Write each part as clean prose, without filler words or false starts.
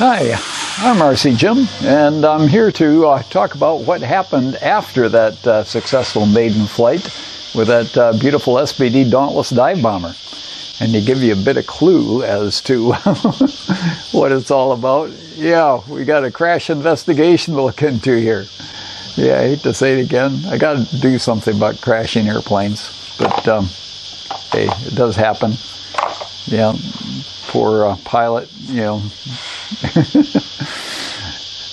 Hi, I'm RC Jim, and I'm here to talk about what happened after that successful maiden flight with that beautiful SBD Dauntless dive bomber, and to give you a bit of clue as to what it's all about. Yeah, we got a crash investigation to look into here. Yeah, I hate to say it again. I got to do something about crashing airplanes, but hey, it does happen. Yeah, poor pilot, you know.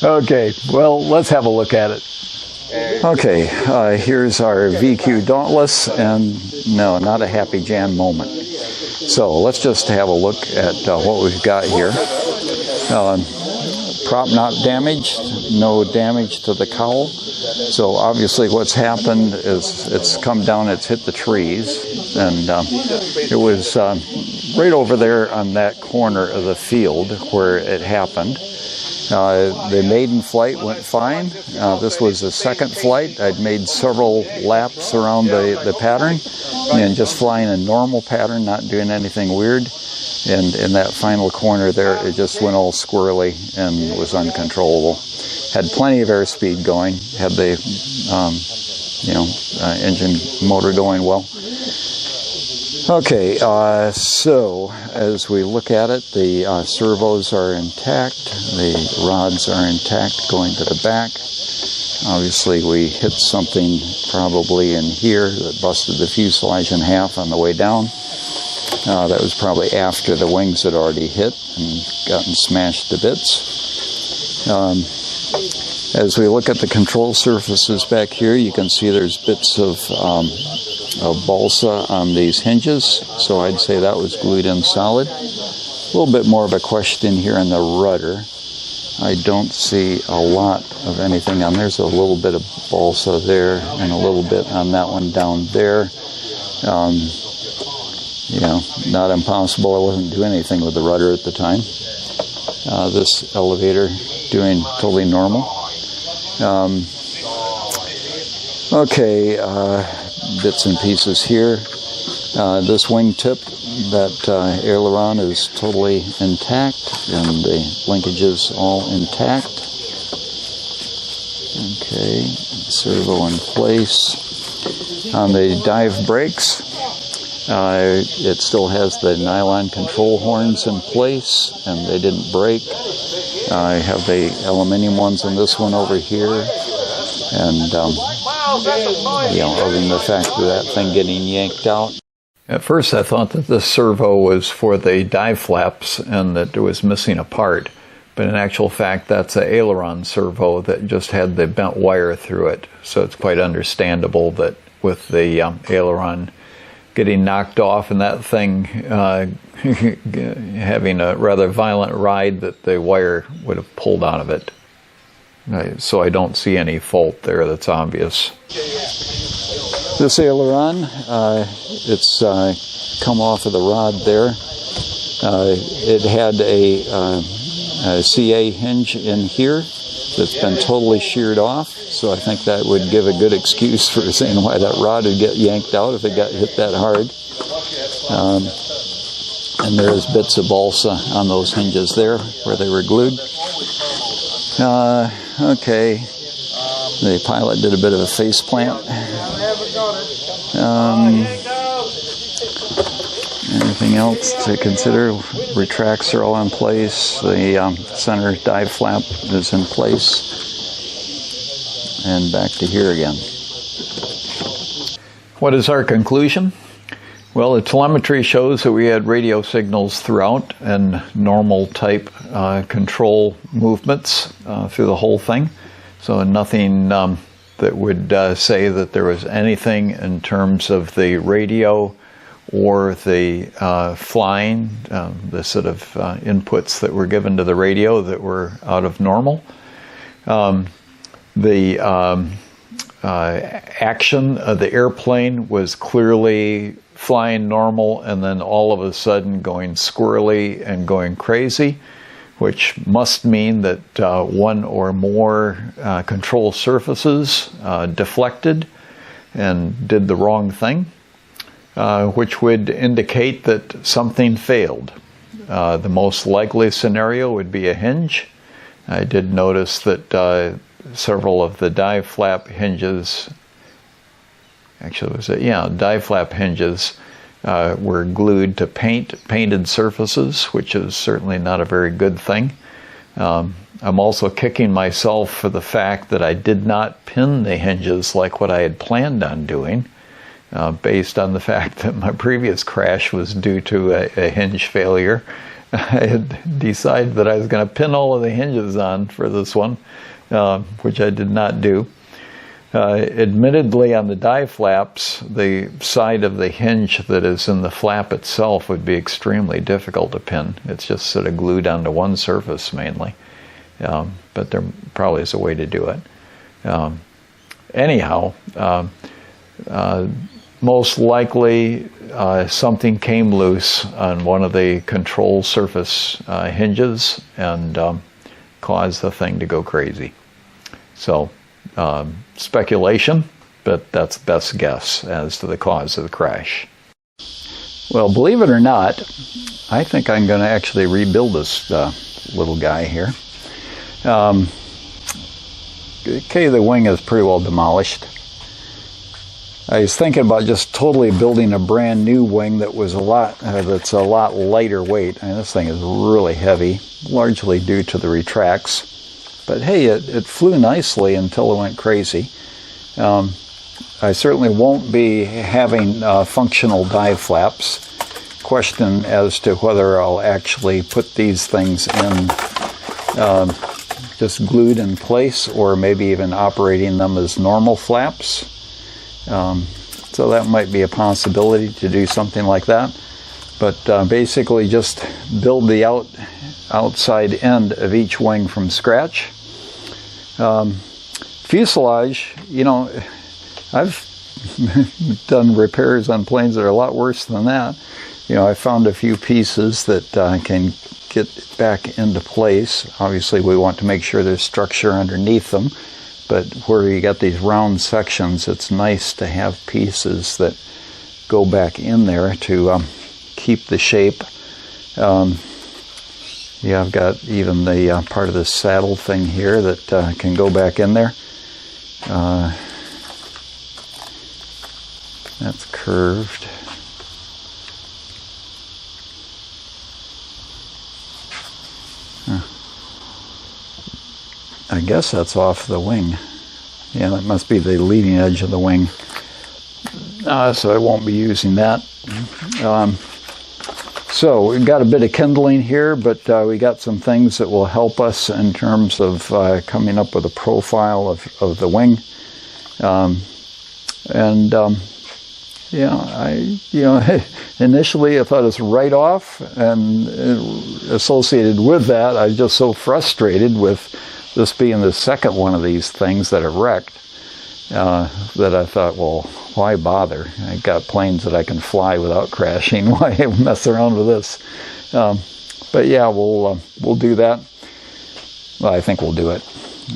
Okay, well, let's have a look at it. Okay, here's our VQ Dauntless, and no, not a Happy Jan moment. So let's just have a look at what we've got here. Prop not damaged, no damage to the cowl. So obviously what's happened is it's come down, it's hit the trees, and it was right over there on that corner of the field where it happened. The maiden flight went fine. This was the second flight. I'd made several laps around the pattern and just flying a normal pattern, not doing anything weird. And in that final corner there, it just went all squirrely and was uncontrollable. Had plenty of airspeed going, had the engine motor going well. Okay, so as we look at it, the servos are intact, the rods are intact going to the back. Obviously we hit something probably in here that busted the fuselage in half on the way down. That was probably after the wings had already hit and gotten smashed to bits. As we look at the control surfaces back here, you can see there's bits of balsa on these hinges, so I'd say that was glued in solid. A little bit more of a question here in the rudder. I don't see a lot of anything on there. There's a little bit of balsa there and a little bit on that one down there. Not impossible. I wasn't doing anything with the rudder at the time. This elevator doing totally normal. Bits and pieces here. This wingtip, that aileron is totally intact, and the linkages all intact. Okay, servo in place. On the dive brakes, it still has the nylon control horns in place, and they didn't break. I have the aluminum ones in this one over here, and other than the fact of that thing getting yanked out. At first I thought that the servo was for the dive flaps and that it was missing a part, but in actual fact that's an aileron servo that just had the bent wire through it, so it's quite understandable that with the aileron getting knocked off and that thing having a rather violent ride, that the wire would have pulled out of it. So I don't see any fault there that's obvious. This aileron, it's come off of the rod there. It had a CA hinge in here that's been totally sheared off, so I think that would give a good excuse for saying why that rod would get yanked out if it got hit that hard. And there's bits of balsa on those hinges there where they were glued. Okay, the pilot did a bit of a face plant. Anything else to consider? Retracts are all in place. The center dive flap is in place. And back to here again. What is our conclusion? Well, the telemetry shows that we had radio signals throughout and normal type control movements through the whole thing. So nothing that would say that there was anything in terms of the radio or the flying, the sort of inputs that were given to the radio that were out of normal. The action of the airplane was clearly flying normal and then all of a sudden going squirrely and going crazy, which must mean that one or more control surfaces deflected and did the wrong thing, which would indicate that something failed. The most likely scenario would be a hinge. I did notice that several of the dive flap hinges, actually was it? Yeah, dive flap hinges were glued to painted surfaces, which is certainly not a very good thing. I'm also kicking myself for the fact that I did not pin the hinges like what I had planned on doing, based on the fact that my previous crash was due to a hinge failure. I had decided that I was going to pin all of the hinges on for this one, which I did not do. Admittedly, on the dive flaps, the side of the hinge that is in the flap itself would be extremely difficult to pin. It's just sort of glued onto one surface mainly. But there probably is a way to do it. Anyhow, most likely something came loose on one of the control surface hinges and caused the thing to go crazy. So, speculation, but that's best guess as to the cause of the crash. Well, believe it or not, I think I'm going to actually rebuild this little guy here. Okay, the wing is pretty well demolished. I was thinking about just totally building a brand new wing that was that's a lot lighter weight. I mean, this thing is really heavy, largely due to the retracts. But hey, it flew nicely until it went crazy. I certainly won't be having functional dive flaps. Question as to whether I'll actually put these things in just glued in place, or maybe even operating them as normal flaps. So that might be a possibility to do something like that. But basically just build the outside end of each wing from scratch. Fuselage, you know, I've done repairs on planes that are a lot worse than that. You know, I found a few pieces that can get back into place. Obviously, we want to make sure there's structure underneath them, but where you got these round sections, it's nice to have pieces that go back in there to keep the shape. Yeah, I've got even the part of the saddle thing here that can go back in there. That's curved. I guess that's off the wing. Yeah, that must be the leading edge of the wing. So I won't be using that. So we've got a bit of kindling here, but we got some things that will help us in terms of coming up with a profile of the wing. Initially I thought it was right off, and associated with that, I was just so frustrated with this being the second one of these things that are wrecked, that I thought, well, why bother? I got planes that I can fly without crashing. Why mess around with this? But yeah, we'll do that. Well, I think we'll do it.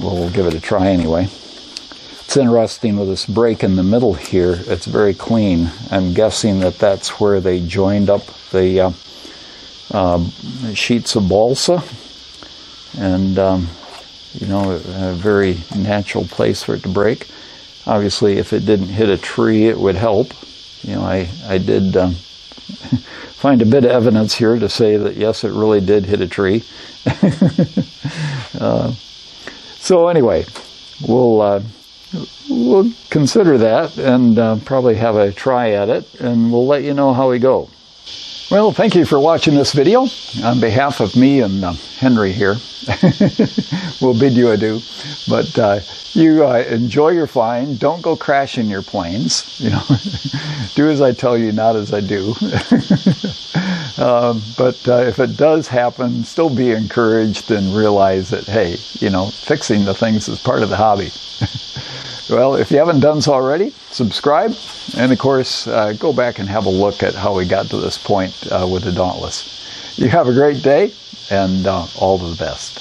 We'll give it a try anyway. It's interesting with this break in the middle here. It's very clean. I'm guessing that that's where they joined up the sheets of balsa, and you know, a very natural place for it to break. Obviously, if it didn't hit a tree, it would help. You know, I did find a bit of evidence here to say that yes, it really did hit a tree. So anyway, we'll consider that and probably have a try at it, and we'll let you know how we go. Well, thank you for watching this video. On behalf of me and Henry here, we'll bid you adieu. But you enjoy your flying. Don't go crashing your planes. You know, do as I tell you, not as I do. But if it does happen, still be encouraged and realize that, hey, you know, fixing the things is part of the hobby. Well, if you haven't done so already, subscribe, and of course, go back and have a look at how we got to this point with the Dauntless. You have a great day, and all the best.